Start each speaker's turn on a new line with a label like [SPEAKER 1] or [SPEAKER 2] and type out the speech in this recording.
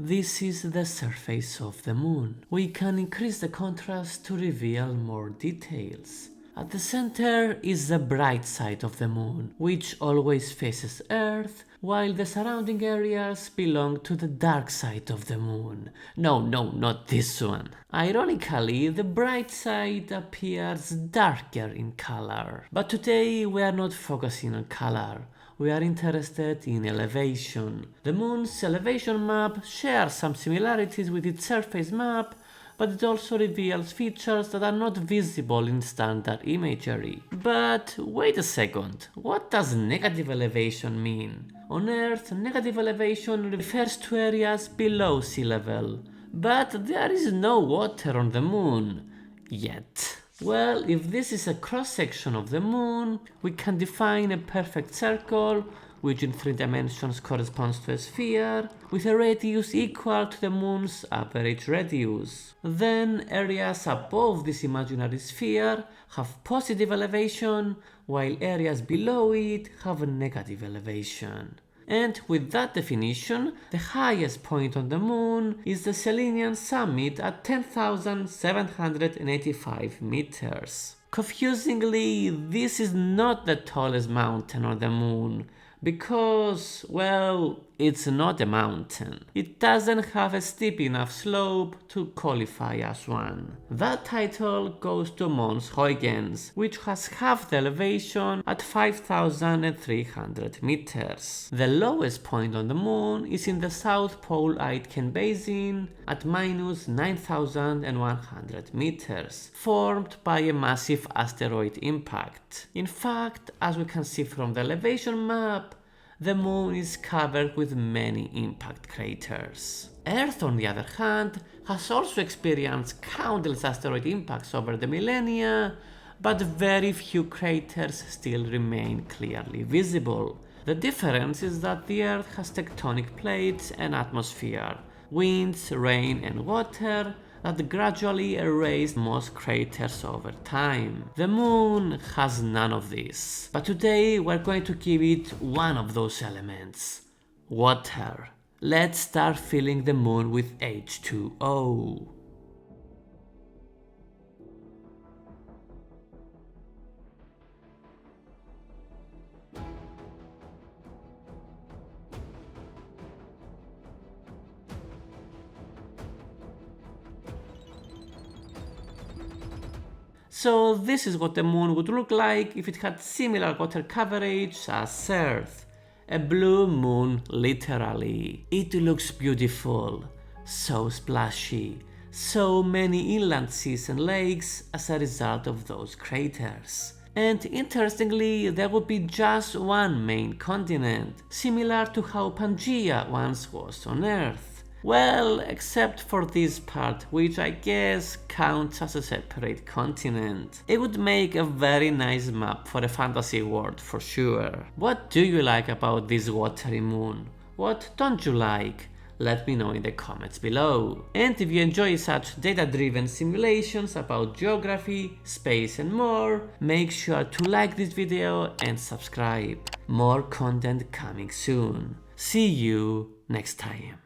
[SPEAKER 1] This is the surface of the moon. We can increase the contrast to reveal more details. At the center is the bright side of the moon, which always faces Earth, while the surrounding areas belong to the dark side of the moon. No, not this one. Ironically, the bright side appears darker in color. But today we are not focusing on color. We are interested in elevation. The moon's elevation map shares some similarities with its surface map, but it also reveals features that are not visible in standard imagery. But wait a second, what does negative elevation mean? On Earth, negative elevation refers to areas below sea level, but there is no water on the moon. Yet. Well, if this is a cross-section of the moon, we can define a perfect circle, which in 3 dimensions corresponds to a sphere, with a radius equal to the moon's average radius. Then areas above this imaginary sphere have positive elevation, while areas below it have negative elevation. And with that definition, the highest point on the moon is the Selenian summit at 10,785 meters. Confusingly, this is not the tallest mountain on the moon, because, well, it's not a mountain. It doesn't have a steep enough slope to qualify as one. That title goes to Mons Huygens, which has half the elevation at 5,300 meters. The lowest point on the moon is in the South Pole Aitken Basin at minus 9,100 meters, formed by a massive asteroid impact. In fact, as we can see from the elevation map, the moon is covered with many impact craters. Earth, on the other hand, has also experienced countless asteroid impacts over the millennia, but very few craters still remain clearly visible. The difference is that the Earth has tectonic plates and atmosphere, winds, rain and water that gradually erase most craters over time. The moon has none of this, but today we're going to give it one of those elements: water. Let's start filling the moon with H2O. So this is what the moon would look like if it had similar water coverage as Earth. A blue moon, literally. It looks beautiful, so splashy, so many inland seas and lakes as a result of those craters. And interestingly, there would be just one main continent, similar to how Pangaea once was on Earth. Well, except for this part, which I guess counts as a separate continent. It would make a very nice map for a fantasy world for sure. What do you like about this watery moon? What don't you like? Let me know in the comments below. And if you enjoy such data-driven simulations about geography, space and more, make sure to like this video and subscribe. More content coming soon. See you next time.